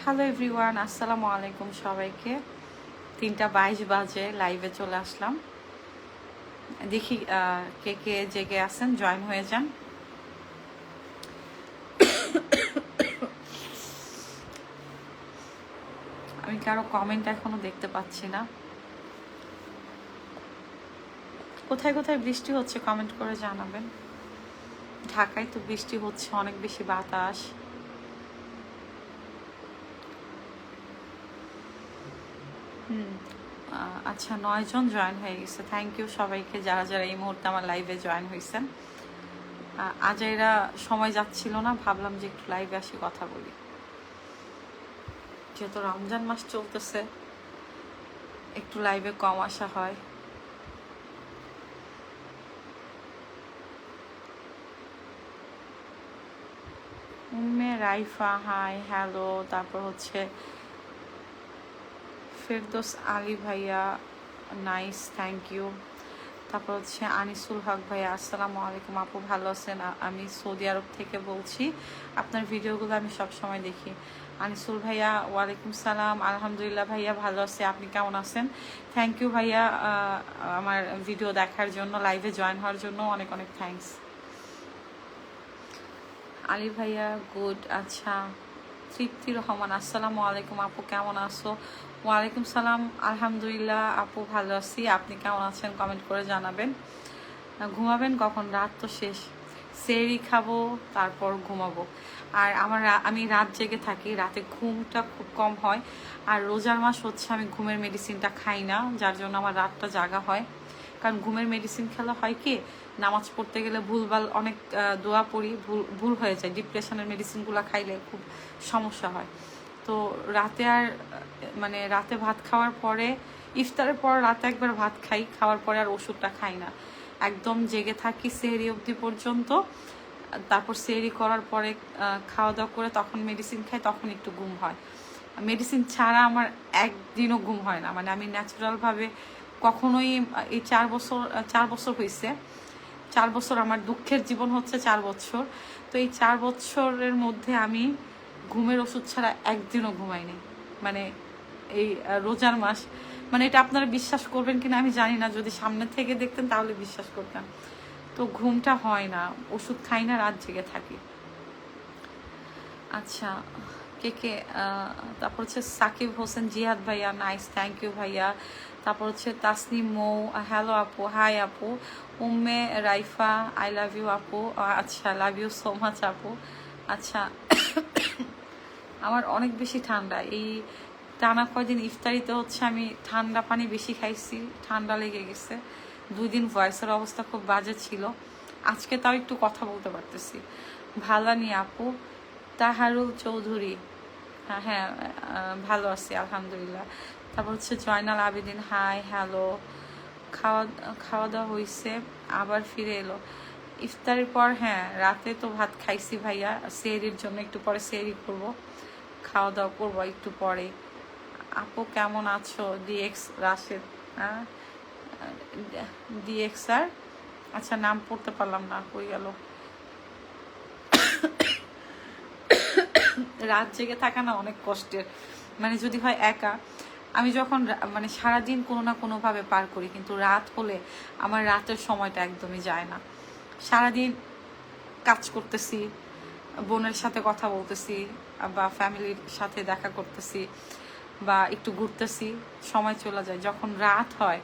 Hello everyone, আসসালামু আলাইকুম সবাইকে। 3:22 বাজে লাইভে চলে আসলাম। দেখি কে কে জেগে আছেন, জয়েন হয়ে যান। আমি কারো কমেন্ট এখনো দেখতে পাচ্ছি না। কোথায় কোথায় বৃষ্টি হচ্ছে কমেন্ট করে জানাবেন। ঢাকায় তো বৃষ্টি হচ্ছে, অনেক বেশি বাতাস। আচ্ছা, 9 জন জয়েন হয়ে গেছে। থ্যাংক ইউ সবাইকে যারা যারা এই মুহূর্তে আমার লাইভে জয়েন হয়েছেন। আজাইরা সময় যাচ্ছিল না, ভাবলাম যে একটু লাইভে আসি কথা বলি। যেহেতু রমজান মাস চলতেছে, একটু লাইভে কম আসা হয়। Raifa hi, hello. তারপর হচ্ছে ফেরদৌস আলী ভাইয়া, নাইস, থ্যাংক ইউ। তারপর হচ্ছে আনিসুল হক ভাইয়া, আসসালামু আলাইকুম আপু, ভালো আছেন? আমি সৌদি আরব থেকে বলছি, আপনার ভিডিওগুলো আমি সব সময় দেখি। আনিসুল ভাইয়া, ওয়ালাইকুম সালাম। আলহামদুলিল্লাহ ভাইয়া, ভালো আছে, আপনি কেমন আছেন? থ্যাংক ইউ ভাইয়া আমার ভিডিও দেখার জন্য, লাইভে জয়েন হওয়ার জন্য অনেক অনেক থ্যাংকস। আলী ভাইয়া গুড। আচ্ছা, তৃপ্তি রহমান, আসসালামু আলাইকুম আপু, কেমন আছো? ওয়ালাইকুম সালাম, আলহামদুলিল্লাহ আপু, ভালো আছি, আপনি কেমন আছেন কমেন্ট করে জানাবেন। ঘুমাবেন কখন? রাত তো শেষ, সেহরি খাবো তারপর ঘুমাবো। আর আমি রাত জেগে থাকি, রাতে ঘুমটা খুব কম হয়। আর রোজার মাস হচ্ছে আমি ঘুমের মেডিসিনটা খাই না, যার জন্য আমার রাতটা জাগা হয়। কারণ ঘুমের মেডিসিন খেলা হয় কি, নামাজ পড়তে গেলে ভুলভাল অনেক দোয়া পড়ি, ভুল হয়ে যায়। ডিপ্রেশনের মেডিসিনগুলো খাইলে খুব সমস্যা হয়। তো রাতে আর মানে রাতে ভাত খাওয়ার পরে, ইফতারের পর রাতে একবার ভাত খাই, খাওয়ার পরে আর ওষুধটা খাই না, একদম জেগে থাকি সেহরি অবধি পর্যন্ত। তারপর সেহরি করার পরে খাওয়া দাওয়া করে তখন মেডিসিন খাই, তখন একটু ঘুম হয়। মেডিসিন ছাড়া আমার একদিনও ঘুম হয় না। মানে আমি ন্যাচারালভাবে কখনোই, এই 4 বছর হয়েছে, 4 বছর আমার দুঃখের জীবন হচ্ছে 4 বছর। তো এই 4 বছরের মধ্যে আমি ঘুমের ওষুধ ছাড়া একদিনও ঘুমাইনি। মানে এই রোজার মাস, মানে এটা আপনারা বিশ্বাস করবেন কিনা আমি জানি না, যদি সামনে থেকে দেখতেন তাহলে বিশ্বাস করতেন। তো ঘুমটা হয় না, ওষুধ খাই না, রাত জেগে থাকি। আচ্ছা, কে কে তারপর হচ্ছে সাকিব হোসেন জিহাদ ভাইয়া, নাইস, থ্যাংক ইউ ভাইয়া। তারপর হচ্ছে তাসনিম মৌ, হ্যালো আপু, হাই আপু। Umme Raifa, I love you আপু। আচ্ছা, লাভ ইউ সো মাচ আপু। আচ্ছা, আমার অনেক বেশি ঠান্ডা, এই টানা কয়দিন ইফতারিতে হচ্ছে আমি ঠান্ডা পানি বেশি খাইছি, ঠান্ডা লেগে গেছে। 2 দিন ভয়েসের অবস্থা খুব বাজে ছিল, আজকে তাও একটু কথা বলতে পারতেছি। ভালানি আপু। তাহারুল চৌধুরী, হ্যাঁ ভালো আছি আলহামদুলিল্লাহ। তারপর হচ্ছে জয়নাল আবেদিন, হাই, হ্যালো। খাওয়া দাওয়া হয়েছে, আবার ফিরে এলো ইফতারের পর। হ্যাঁ, রাতে তো ভাত খাইছি ভাইয়া, সেহরির জন্য একটু পরে সেহরি করবো, খাওয়া দাওয়া করবো একটু পরে। আপু কেমন আছো? ডিএক্স রাশেদ, ডিএক্স আর, আচ্ছা নাম পড়তে পারলাম না, কই গেল। রাত জেগে থাকা না অনেক কষ্টের, মানে যদি হয় একা। আমি যখন মানে সারাদিন কোনো না কোনোভাবে পার করি, কিন্তু রাত হলে আমার রাতের সময়টা একদমই যায় না। সারাদিন কাজ করতেছি, বোনের সাথে কথা বলতেছি, বা ফ্যামিলির সাথে দেখা করতেছি, বা একটু ঘুরতেছি, সময় চলে যায়। যখন রাত হয়,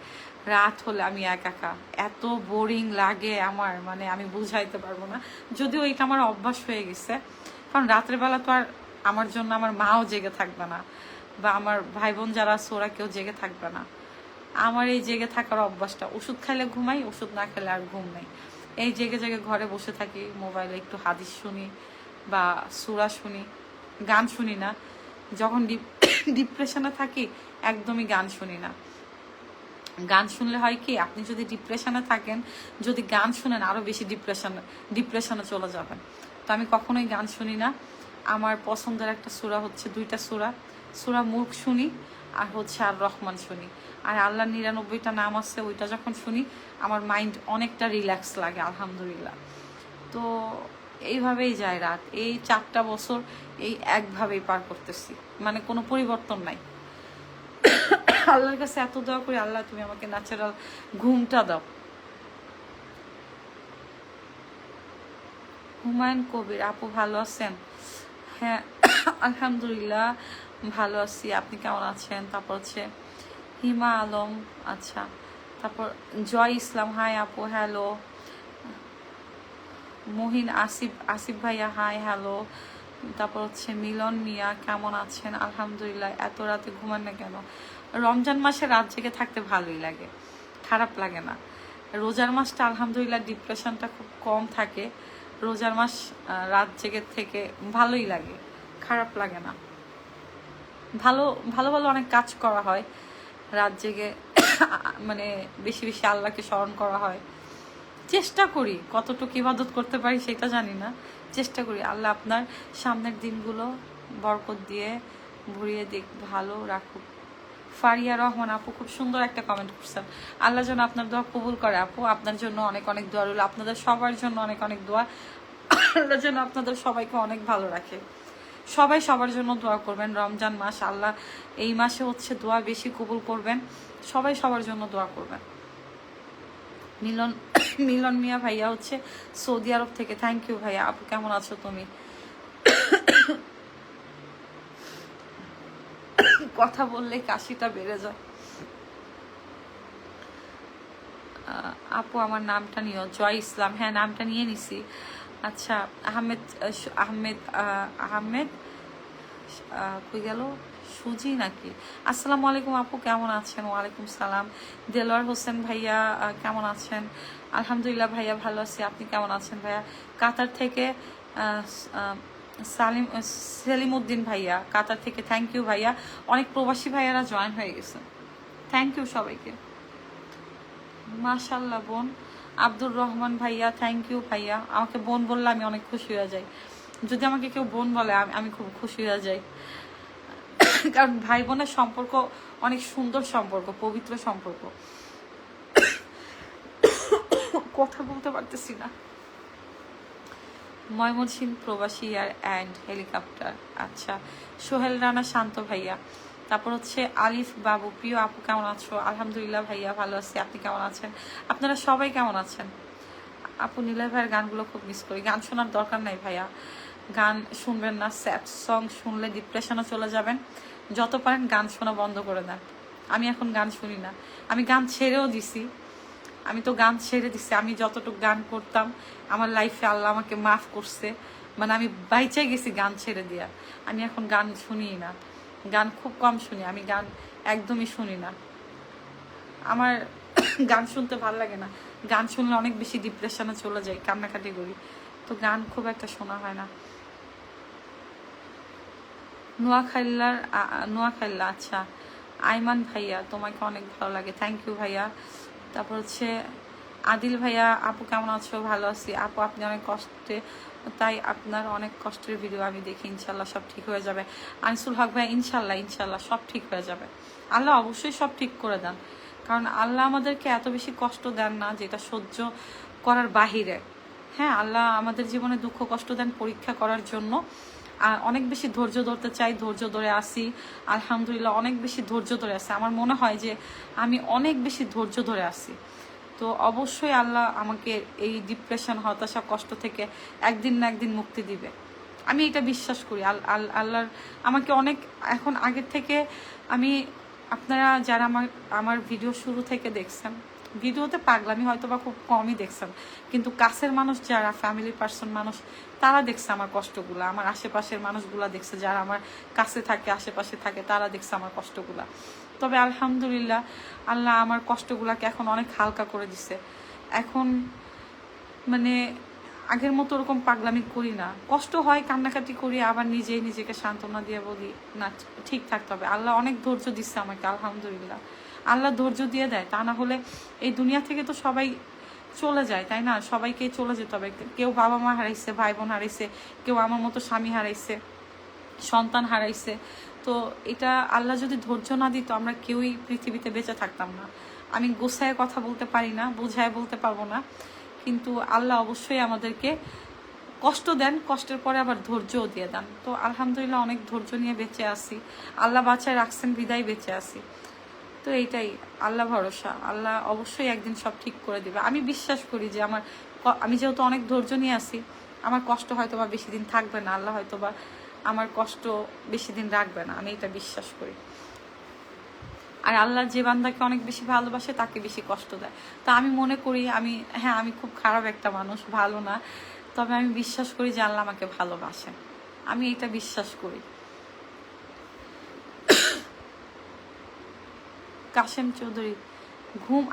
রাত হলে আমি একা, এত বোরিং লাগে আমার, মানে আমি বুঝাইতে পারবো না। যদিও এটা আমার অভ্যাস হয়ে গেছে, কারণ রাতের বেলা তো আর আমার জন্য আমার মাও জেগে থাকবে না, বা আমার ভাই বোন যারা আছে ওরা কেউ জেগে থাকবে না। আমার এই জেগে থাকার অভ্যাসটা, ওষুধ খাইলে ঘুমাই, ওষুধ না খেলে আর ঘুম নেই। এই জেগে জেগে ঘরে বসে থাকি, মোবাইলে একটু হাদিস শুনি বা সূরা শুনি, গান শুনি না। যখন ডিপ্রেশনে থাকি একদমই গান শুনি না। গান শুনলে হয় কি, আপনি যদি ডিপ্রেশনে থাকেন, যদি গান শুনেন আরো বেশি ডিপ্রেশনে চলে যাবেন। তো আমি কখনোই গান শুনি না। আমার পছন্দের একটা সূরা হচ্ছে, 2টা সূরা মুল্ক শুনি, আর হচ্ছে আর রহমান শুনি। আর আল্লাহর 99টা নাম আছে, ওইটা যখন শুনি আমার মাইন্ড অনেকটা রিল্যাক্স লাগে আলহামদুলিল্লাহ। তো এইভাবেই যায় রাত, এই 4টা বছর এই একভাবেই পার করতেছি, মানে কোনো পরিবর্তন নাই। আল্লাহর কাছে এত দোয়া করি, আল্লাহ তুমি আমাকে ন্যাচারাল ঘুমটা দাও। হুমায়ুন কবির, আপু ভালো আছেন? হ্যাঁ আলহামদুলিল্লাহ ভালো আছি, আপনি কেমন আছেন? তারপর হচ্ছে হিমা আলম, আচ্ছা, তারপর জয় ইসলাম, হাই আপু, হ্যালো। মহিন আসিফ, আসিফ ভাইয়া, হাই, হ্যালো। তারপর হচ্ছে মিলন মিয়া, কেমন আছেন? আলহামদুলিল্লাহ। এত রাতে ঘুমান না কেন? রমজান মাসে রাত জেগে থাকতে ভালোই লাগে, খারাপ লাগে না। রোজার মাসটা আলহামদুলিল্লাহ ডিপ্রেশনটা খুব কম থাকে, রোজার মাস রাত জেগে থেকে ভালোই লাগে, খারাপ লাগে না। ভালো ভালো ভালো অনেক কাজ করা হয় রাত জেগে, মানে বেশি বেশি আল্লাহকে স্মরণ করা হয়। চেষ্টা করি, কতটুকু ইবাদত করতে পারি সেটা জানি না, চেষ্টা করি। আল্লাহ আপনার সামনের দিনগুলো বরকত দিয়ে ভরিয়ে দিক, ভালো রাখুক। ফারিয়া রহমান আপু খুব সুন্দর একটা কমেন্ট করছেন, আল্লাহ যেন আপনার দোয়া কবুল করে আপু, আপনার জন্য অনেক অনেক দোয়া রইল, আপনাদের সবার জন্য অনেক অনেক দোয়া। আল্লাহ যেন আপনাদের সবাইকে অনেক ভালো রাখে। সবাই সবার জন্য দোয়া করবেন, রমজান মাস, আল্লাহ এই মাসে হচ্ছে দোয়া বেশি কবুল করবেন, সবাই সবার জন্য দোয়া করবেন। মিলন মিলন মিয়া ভাইয়া হচ্ছে সৌদি আরব থেকে, থ্যাংক ইউ ভাইয়া। আপু কেমন আছো তুমি? কথা বললে কাশিটা বেড়ে যায়। আপু আমার নামটা নিও, জয় ইসলাম, হ্যাঁ নামটা নিয়ে নিছি। আচ্ছা আহমেদ, আহমেদ আহমেদ কই গেল, সুজি নাকি? আসসালামু আলাইকুম আপু, কেমন আছেন? ওয়ালাইকুম সালাম। দেলোয়ার হোসেন ভাইয়া, কেমন আছেন? আলহামদুলিল্লাহ ভাইয়া ভালো আছি, আপনি কেমন আছেন ভাইয়া? কাতার থেকে সেলিম উদ্দিন ভাইয়া, কাতার থেকে, থ্যাংক ইউ ভাইয়া। অনেক প্রবাসী ভাইয়ারা জয়েন হয়ে গেছে, থ্যাংক ইউ সবাইকে। মাশাল্লাহ বোন। আব্দুর রহমান ভাইয়া, থ্যাংক ইউ ভাইয়া। আমাকে বোন বললে আমি অনেক খুশি হয়ে যাই, যদি আমাকে কেউ বোন বলে আমি খুব খুশি হয়ে যাই, কারণ ভাই বোনের সম্পর্ক অনেক সুন্দর সম্পর্ক, পবিত্র সম্পর্ক। কথা বলতে পারতেছি না। ময়মনসিংহ প্রবাসী এয়ার অ্যান্ড হেলিকপ্টার, আচ্ছা। সোহেল রানা শান্ত ভাইয়া, তারপর হচ্ছে আলিফ বাবু, প্রিয় আপু কেমন আছো? আলহামদুলিল্লাহ ভাইয়া ভালো আছি, আপনি কেমন আছেন? আপনারা সবাই কেমন আছেন? আপু নীলয় ভাইয়ের গানগুলো খুব মিস করি। গান শোনার দরকার নাই ভাইয়া, গান শুনবেন না, স্যাড সং শুনলে ডিপ্রেশনে চলে যাবেন। যত পারেন গান শোনা বন্ধ করে দেন। আমি এখন গান শুনি না, আমি গান ছেড়েও দিছি, আমি তো গান ছেড়ে দিছি। আমি যতটুকু গান করতাম আমার লাইফে আল্লাহ আমাকে মাফ করছে, মানে আমি বাইচে গেছি গান ছেড়ে দিয়া। আমি এখন গান শুনি না, গান খুব কম শুনি, আমি গান একদমই শুনি না। আমার গান শুনতে ভালো লাগে না, গান শুনলে অনেক বেশি ডিপ্রেশনে চলে যাই, কান্নাকাটি করি, তো গান খুব একটা শোনা হয় না। নোয়াখাইল্লা, আচ্ছা। আইমান ভাইয়া, তোমাকে অনেক ভালো লাগে, থ্যাংক ইউ ভাইয়া। তারপর হচ্ছে আদিল ভাইয়া, আপু কেমন আছো? ভালো আছি আপু, আপনি অনেক কষ্টে, তাই আপনার অনেক কষ্টের ভিডিও আমি দেখি, ইনশাল্লাহ সব ঠিক হয়ে যাবে। আনিসুল হক ভাইয়া, ইনশাল্লাহ ইনশাল্লাহ সব ঠিক হয়ে যাবে, আল্লাহ অবশ্যই সব ঠিক করে দেন, কারণ আল্লাহ আমাদেরকে এত বেশি কষ্ট দেন না যেটা সহ্য করার বাহিরে। হ্যাঁ, আল্লাহ আমাদের জীবনে দুঃখ কষ্ট দেন পরীক্ষা করার জন্য, অনেক বেশি ধৈর্য ধরতে চাই, ধৈর্য ধরে আসি, আলহামদুলিল্লাহ অনেক বেশি ধৈর্য ধরে আসি। আমার মনে হয় যে আমি অনেক বেশি ধৈর্য ধরে আসি, তো অবশ্যই আল্লাহ আমাকে এই ডিপ্রেশন, হতাশা, কষ্ট থেকে একদিন না একদিন মুক্তি দিবে, আমি এটা বিশ্বাস করি। আল্লাহর আমাকে অনেক, এখন আগের থেকে আমি, আপনারা যারা আমার ভিডিও শুরু থেকে দেখছেন, ভিডিওতে পাগলামি হয়তো বা খুব কমই দেখছেন, কিন্তু কাছের মানুষ যারা, ফ্যামিলি পার্সন মানুষ, তারা দেখছে আমার কষ্টগুলা, আমার আশেপাশের মানুষগুলা দেখছে, যারা আমার কাছে থাকে, আশেপাশে থাকে, তারা দেখছে আমার কষ্টগুলা। তবে আলহামদুলিল্লাহ আল্লাহ আমার কষ্টগুলাকে এখন অনেক হালকা করে দিছে। এখন মানে আগের মতো ওরকম পাগলামি করি না, কষ্ট হয়, কান্নাকাটি করি, আবার নিজেই নিজেকে সান্ত্বনা দিয়ে বলি না ঠিক থাকতে হবে। আল্লাহ অনেক ধৈর্য দিচ্ছে আমাকে, আলহামদুলিল্লাহ আল্লাহ ধৈর্য দিয়ে দেয়, তা না হলে এই দুনিয়া থেকে তো সবাই চলে যায়, তাই না? সবাইকে চলে যেতে হবে, কেউ বাবা মা হারাইছে, ভাই বোন হারাইছে, কেউ আমার মতো স্বামী হারাইছে, সন্তান হারাইছে, তো এটা আল্লাহ যদি ধৈর্য না দিত আমরা কেউই পৃথিবীতে বেঁচে থাকতাম না। আমি গোছায় কথা বলতে পারি না, বোঝায় বলতে পারবো না, কিন্তু আল্লাহ অবশ্যই আমাদেরকে কষ্ট দেন, কষ্টের পরে আবার ধৈর্যও দিয়ে দেন। তো আলহামদুলিল্লাহ অনেক ধৈর্য নিয়ে বেঁচে আছি, আল্লাহ বাঁচায় রাখছেন বিদায় বেঁচে আছি। তো এইটাই, আল্লাহ ভরসা, আল্লাহ অবশ্যই একদিন সব ঠিক করে দিবে। আমি বিশ্বাস করি যে আমি যেহেতু অনেক ধৈর্য নিয়ে আছি, আমার কষ্ট হয়তো বা বেশি দিন থাকবে না, আল্লাহ হয়তো বা আমার কষ্ট বেশি দিন রাখবে না, আমি এটা বিশ্বাস করি। আর আল্লাহ যে বান্দাকে অনেক বেশি ভালোবাসে তাকে বেশি কষ্ট দেয়। তো আমি মনে করি আমি খুব খারাপ একটা মানুষ, ভালো না, তবে আমি বিশ্বাস করি যে আল্লাহ আমাকে ভালোবাসেন, আমি এটা বিশ্বাস করি। কাশেম চৌধুরী,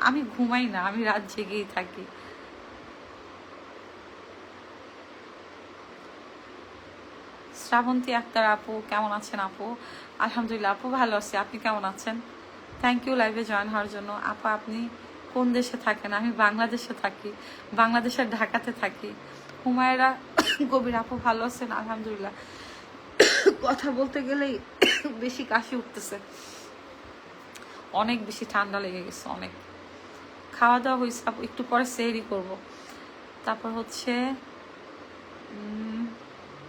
আমি ঘুমাই না, আমি রাত জেগেই থাকি। শ্রাবন্তী আক্তার আপু, কেমন আছেন আপু? আলহামদুলিল্লাহ আপু ভালো আছি, আপনি কেমন আছেন? থ্যাংক ইউ লাইভে জয়েন হওয়ার জন্য। আপা আপনি কোন দেশে থাকেন? আমি বাংলাদেশে থাকি, বাংলাদেশের ঢাকাতে থাকি। হুমায়রা কবির আপু ভালো আছেন? আলহামদুলিল্লাহ। কথা বলতে গেলেই বেশি কাশি উঠতেছে, অনেক বেশি ঠান্ডা লেগে গেছে অনেক। খাওয়া দাওয়া হয়েছে আপু, একটু পরে সেহরি করব। তারপর হচ্ছে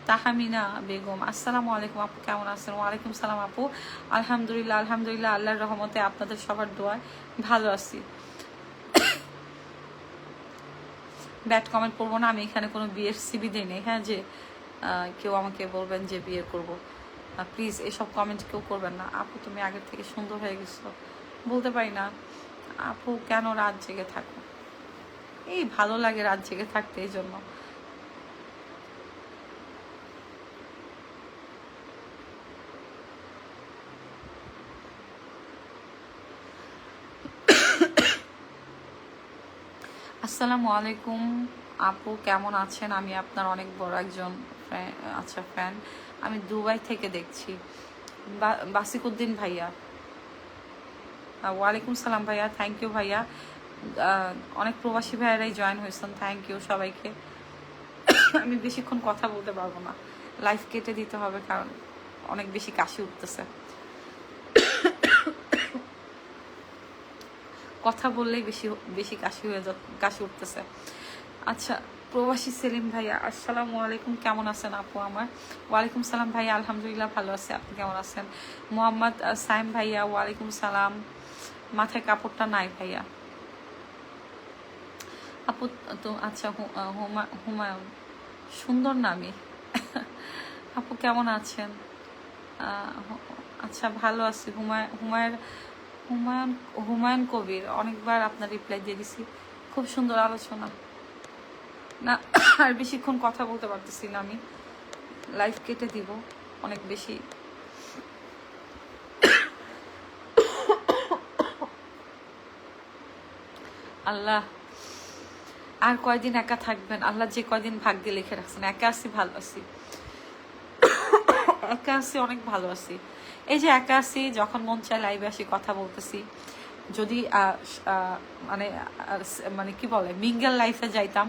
তাহমিনা বেগম, আসসালামু আলাইকুম আপু, কেমন আছেন? ওয়ালাইকুম সালাম আপু, আলহামদুলিল্লাহ আলহামদুলিল্লাহ, আল্লাহর রহমতে আপনাদের সবার দোয়ায় ভালো আছি। ব্যাড কমেন্ট করবো না, আমি এখানে কোনো বিয়ের সিবি দিই নেই, হ্যাঁ, যে কেউ আমাকে বলবেন যে বিয়ে করব, প্লিজ এসব কমেন্ট কেউ করবেন না। আপু তুমি আগের থেকে সুন্দর হয়ে গেছো, বলতে পারি না আপু, কেন রাত জেগে থাকো? এই ভালো লাগে রাত জেগে থাকতে, এই জন্য। আসসালামু আলাইকুম আপু, কেমন আছেন? আমি আপনার অনেক বড় একজন ফ্যান, আমি দুবাই থেকে দেখছি। বাসিকুদ্দিন ভাইয়া, ওয়ালাইকুম সালাম ভাইয়া, থ্যাংক ইউ ভাইয়া। অনেক প্রবাসী ভাইয়ারাই জয়েন হয়েছেন, থ্যাংক ইউ সবাইকে। আমি বেশিক্ষণ কথা বলতে পারবো না, লাইফ কেটে দিতে হবে, কারণ অনেক বেশি কাশি উঠতেছে, কথা বললেই বেশি বেশি কাশি উঠতেছে। আচ্ছা, প্রবাসী সেলিম ভাইয়া, আসসালামু আলাইকুম, কেমন আছেন আপু আমার? ওয়ালাইকুম সালাম ভাইয়া, আলহামদুলিল্লাহ ভালো আছে, আপনি কেমন আছেন? মোহাম্মদ সাইম ভাইয়া, ওয়ালাইকুম সালাম। মাথায় কাপড়টা নাই ভাইয়া। আপু তো আচ্ছা, হুমায়ুন, সুন্দর নামই। আপু কেমন আছেন? আচ্ছা ভালো আছি। হুমায়ুন হুমায়ুন কবির, অনেকবার আপনার রিপ্লাই দিয়ে দিছি। খুব সুন্দর আলোচনা না, আর বেশিক্ষণ কথা বলতে পারতেছি না, আমি লাইফ কেটে দিব অনেক বেশি। আল্লাহ আর কয়দিন একা থাকবেন? আল্লাহ যে কয়দিন ভাগ্যে লিখে রাখছেন, একা আছি, ভালো আছি, একা আছি, অনেক ভালো আছি। এই যে একা আছি, যখন মন চায় লাইভে আসি, কথা বলতেছি। যদি মানে মানে কি বলে, মিঙ্গেল লাইফে যাইতাম,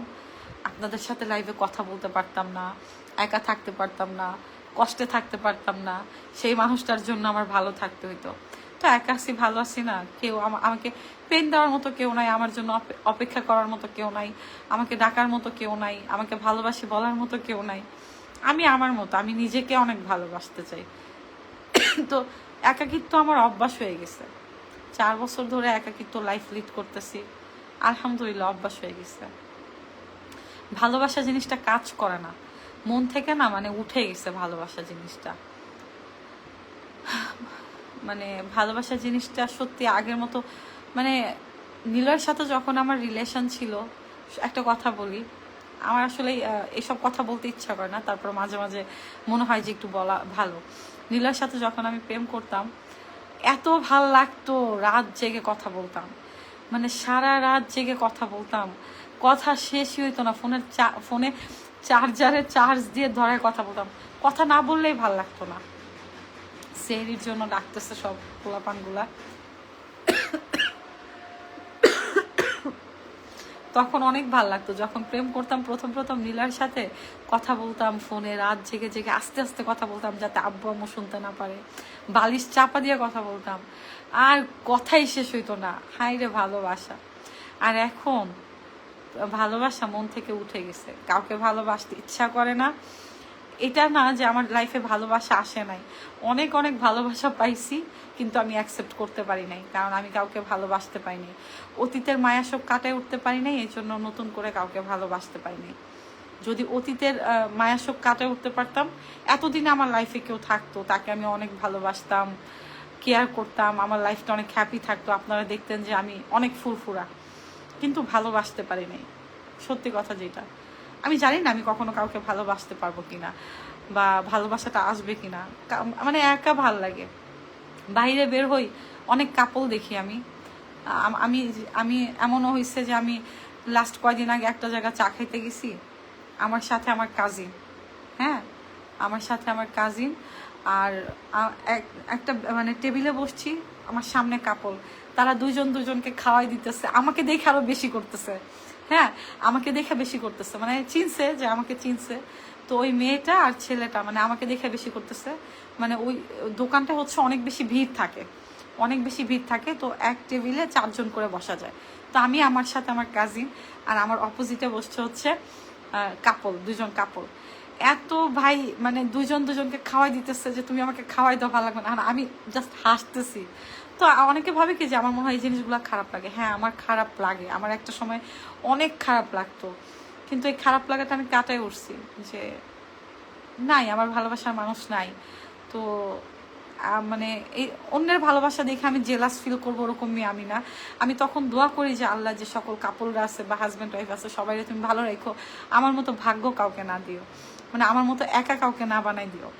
আপনাদের সাথে লাইভে কথা বলতে পারতাম না, একা থাকতে পারতাম না, কষ্টে থাকতে পারতাম না, সেই মানুষটার জন্য আমার ভালো থাকতে হইতো। তো একা আছি, ভালো আছি না, কেউ আমাকে পেন দেওয়ার মতো কেউ নাই, আমার জন্য অপেক্ষা করার মতো কেউ নাই, আমাকে ডাকার মতো কেউ নাই, আমাকে ভালোবাসি বলার মতো কেউ নাই। আমি আমার মতো, আমি নিজেকে অনেক ভালোবাসতে চাই। তো একাকিত্ব আমার অভ্যাস হয়ে গেছে, 4 বছর ধরে একাকিত্ব লাইফ লিড করতেছি, আলহামদুলিল্লাহ অভ্যাস হয়ে গেছে। ভালোবাসা জিনিসটা কাজ করে না, মন থেকে না, মানে উঠে গেছে ভালোবাসা জিনিসটা। মানে ভালোবাসা জিনিসটা সত্যি আগের মতো, মানে নীলয়ের সাথে যখন আমার রিলেশন ছিল, একটা কথা বলি, আমার আসলে এসব কথা বলতে ইচ্ছা করে না, তারপর মাঝে মাঝে মনে হয় যে একটু বলা ভালো। নীলয়ের সাথে যখন আমি প্রেম করতাম, এত ভাল লাগতো, রাত জেগে কথা বলতাম, মানে সারা রাত জেগে কথা বলতাম, কথা শেষই হইতো না, ফোনে চার্জারে চার্জ দিয়ে ধরে কথা বলতাম, কথা না বললেই ভাল লাগতো না। সেহরির জন্য ডাকতেছে সব পোলাপানগুলা। তখন অনেক ভাল লাগতো, যখন প্রেম করতাম প্রথম নীলার সাথে কথা বলতাম ফোনে, রাত জেগে জেগে আস্তে আস্তে কথা বলতাম, যাতে আব্বু আম্মু শুনতে না পারে, বালিশ চাপা দিয়ে কথা বলতাম, আর কথাই শেষ হইতো না। হাই রে ভালোবাসা। আর এখন ভালোবাসা মন থেকে উঠে গেছে, কাউকে ভালোবাসতে ইচ্ছা করে না। এটা না যে আমার লাইফে ভালোবাসা আসে নাই, অনেক অনেক ভালোবাসা পাইছি, কিন্তু আমি অ্যাকসেপ্ট করতে পারি নাই, কারণ আমি কাউকে ভালোবাসতে পারিনি। অতীতের মায়া সব কাটায় উঠতে পারি নাই, এই জন্য নতুন করে কাউকে ভালোবাসতে পারিনি। যদি অতীতের মায়া সব কাটায় উঠতে পারতাম, এতদিন আমার লাইফে কেউ থাকতো, তাকে আমি অনেক ভালোবাসতাম, কেয়ার করতাম, আমার লাইফটা অনেক হ্যাপি থাকতো, আপনারা দেখতেন যে আমি অনেক ফুরফুরা। কিন্তু ভালোবাসতে পারি নাই, সত্যি কথা যেটা। আমি জানি না আমি কখনো কাউকে ভালোবাসতে পারবো কিনা, বা ভালোবাসাটা আসবে কিনা, মানে একা ভাল লাগে। বাইরে বের হই, অনেক কাপল দেখি আমি আমি আমি এমনও হয়েছে যে আমি লাস্ট কয়দিন আগে একটা জায়গা চা খাইতে গেছি, আমার সাথে আমার কাজিন, হ্যাঁ আমার সাথে আমার কাজিন, আর একটা মানে টেবিলে বসছি, আমার সামনে কাপল, তারা দুজন দুজনকে খাওয়াই দিতেছে, আমাকে দেখে আরো বেশি করতেছে, হ্যাঁ আমাকে দেখে বেশি করতেছে, মানে চিনছে যে আমাকে চিনছে। তো ওই মেয়েটা আর ছেলেটা মানে আমাকে দেখে বেশি করতেছে, মানে ওই দোকানটা হচ্ছে অনেক বেশি ভিড় থাকে, অনেক বেশি ভিড় থাকে, তো এক টেবিলে 4 জন করে বসা যায়। তো আমি আমার সাথে আমার কাজিন, আর আমার অপোজিটে বসছে হচ্ছে কাপল, 2জন কাপল। এত ভাই মানে দুজন দুজনকে খাওয়াই দিতেছে যে তুমি আমাকে খাওয়াই দাও, ভালো লাগবে না, আর আমি জাস্ট হাসতেছি। তো অনেকে ভাবে কি যে আমার মনে হয় এই জিনিসগুলো খারাপ লাগে, হ্যাঁ আমার খারাপ লাগে, আমার একটা সময় অনেক খারাপ লাগতো, কিন্তু এই খারাপ লাগাটা আমি কাটাই উঠছি, যে নাই আমার ভালোবাসার মানুষ নাই। তো মানে এই অন্যের ভালোবাসা দেখে আমি জেলাস ফিল করবো ওরকম মেয়ে আমি না। আমি তখন দোয়া করি যে আল্লাহ, যে সকল কাপলরা আছে বা হাজব্যান্ড ওয়াইফ আছে সবাই তুমি ভালো রেখো, আমার মতো ভাগ্য কাউকে না দিও, মানে আমার মতো একা কাউকে না বানাই দিও।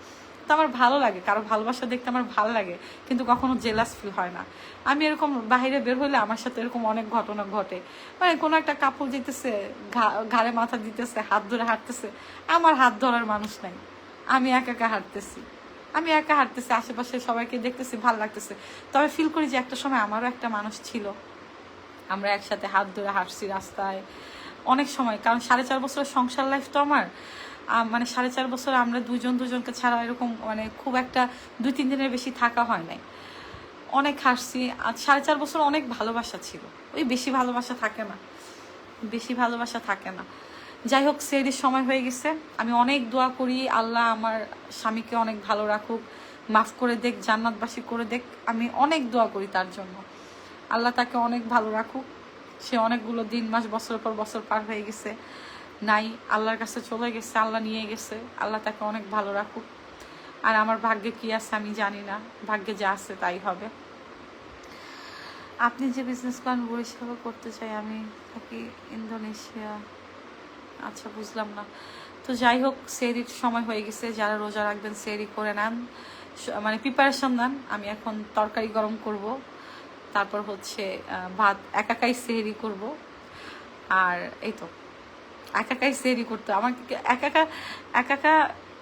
তো আমার ভালো লাগে, কারো ভালোবাসা দেখতে আমার ভালো লাগে, কিন্তু কখনো জেলাস ফিল হয় না। আমি এরকম বাইরে বের হলে আমার সাথে এরকম অনেক ঘটনা ঘটে, মানে কোনো একটা কাপড় দিতেছে, ঘাড়ে মাথা দিতেছে, হাত ধরে হাঁটতেছে, আমার হাত ধরার মানুষ নাই, আমি একা একা হাঁটতেছি, আমি একা হাঁটতেছি, আশেপাশে সবাইকে দেখতেছি, ভালো লাগতেছে। তবে ফিল করি যে একটা সময় আমারও একটা মানুষ ছিল, আমরা একসাথে হাত ধরে হাঁটছি রাস্তায় অনেক সময়, কারণ 4.5 বছরের সংসার লাইফ তো আমার, মানে 4.5 বছর আমরা দুজন দুজনকে ছাড়া এরকম মানে খুব একটা 2-3 দিনের বেশি থাকা হয় নাই, অনেক হাসছি। আর 4.5 বছর অনেক ভালোবাসা ছিল, ওই বেশি ভালোবাসা থাকে না, বেশি ভালোবাসা থাকে না। যাই হোক, সেহরির সময় হয়ে গেছে, আমি অনেক দোয়া করি আল্লাহ আমার স্বামীকে অনেক ভালো রাখুক, মাফ করে দেখ, জান্নাতবাসী করে দেখ, আমি অনেক দোয়া করি তার জন্য, আল্লাহ তাকে অনেক ভালো রাখুক। সে অনেকগুলো দিন মাস বছর পর বছর পার হয়ে গেছে, নাই আল্লাহর কাছে চলে গেছে, আল্লাহ নিয়ে গেছে, আল্লাহ তাকে অনেক ভালো রাখুক। আর আমার ভাগ্যে কি আছে আমি জানি না, ভাগ্যে যা আছে তাই হবে। আপনি যে বিজনেস করেন বরিশালে করতে চাই, আমি থাকি ইন্দোনেশিয়া। আচ্ছা বুঝলাম না। তো যাই হোক, সেহরির সময় হয়ে গেছে, যারা রোজা রাখবেন সেহরি করে নেন, মানে প্রিপারেশন নেন। আমি এখন তরকারি গরম করব, তারপর হচ্ছে ভাত, একাকাই সেহরি করব। আর এই তো একাকাই সেহরি করতে আমার একাকা একাকা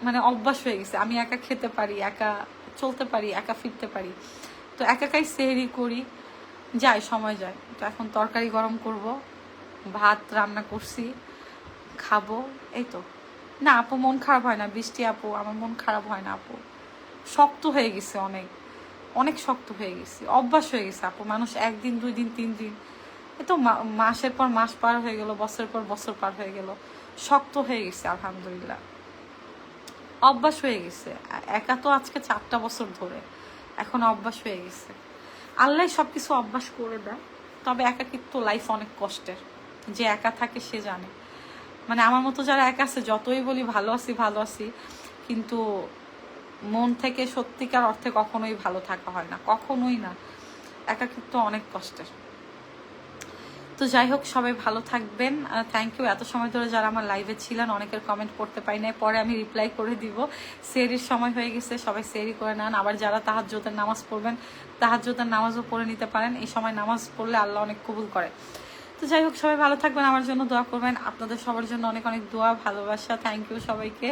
মানে অভ্যাস হয়ে গেছে, আমি একা খেতে পারি, একা চলতে পারি, একা ফিরতে পারি, তো একাকাই সেহরি করি, যায় সময় যায়। তো এখন তরকারি গরম করব, ভাত রান্না করছি, খাবো, এই তো। না আপু মন খারাপ হয় না, বৃষ্টি আপু আমার মন খারাপ হয় না আপু, শক্ত হয়ে গেছে, অনেক অনেক শক্ত হয়ে গেছে, অভ্যাস হয়ে গেছে আপু। মানুষ 1 দিন 2 দিন 3 দিন, এ তো মাসের পর মাস পার হয়ে গেল, বছরের পর বছর পার হয়ে গেল, শক্ত হয়ে গেছে আলহামদুলিল্লাহ, অভ্যাস হয়ে গেছে। একা তো আজকে 4টা বছর ধরে, এখন অভ্যাস হয়ে গেছে। আল্লাহ সবকিছু অভ্যাস করে দেয়, তবে একাকিত্ব লাইফ অনেক কষ্টের, যে একা থাকে সে জানে। মানে আমার মতো যারা একা আছে, যতই বলি ভালো আছি ভালো আছি, কিন্তু মন থেকে সত্যিকার অর্থে কখনোই ভালো থাকা হয় না, কখনোই না, একাকিত্ব অনেক কষ্টের। তো যাই হোক, সবাই ভালো থাকবেন, থ্যাংক ইউ এত সময় ধরে যারা আমার লাইভে ছিলেন। অনেকের কমেন্ট পড়তে পারি নাই, পরে আমি রিপ্লাই করে দিব। সেহরির সময় হয়ে গেছে, সবাই সেহরি করে নেন। আবার যারা তাহাজ্জুদের নামাজ পড়বেন, তাহাজ্জুদের নামাজও পড়ে নিতে পারেন, এই সময় নামাজ পড়লে আল্লাহ অনেক কবুল করে। তো যাই হোক, সবাই ভালো থাকবেন, আমার জন্য দোয়া করবেন, আপনাদের সবার জন্য অনেক অনেক দোয়া, ভালোবাসা, থ্যাংক ইউ সবাইকে।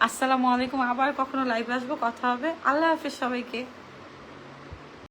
আসসালামু আলাইকুম। আবার কখনো লাইভে আসবো, কথা হবে। আল্লাহ হাফেজ সবাইকে।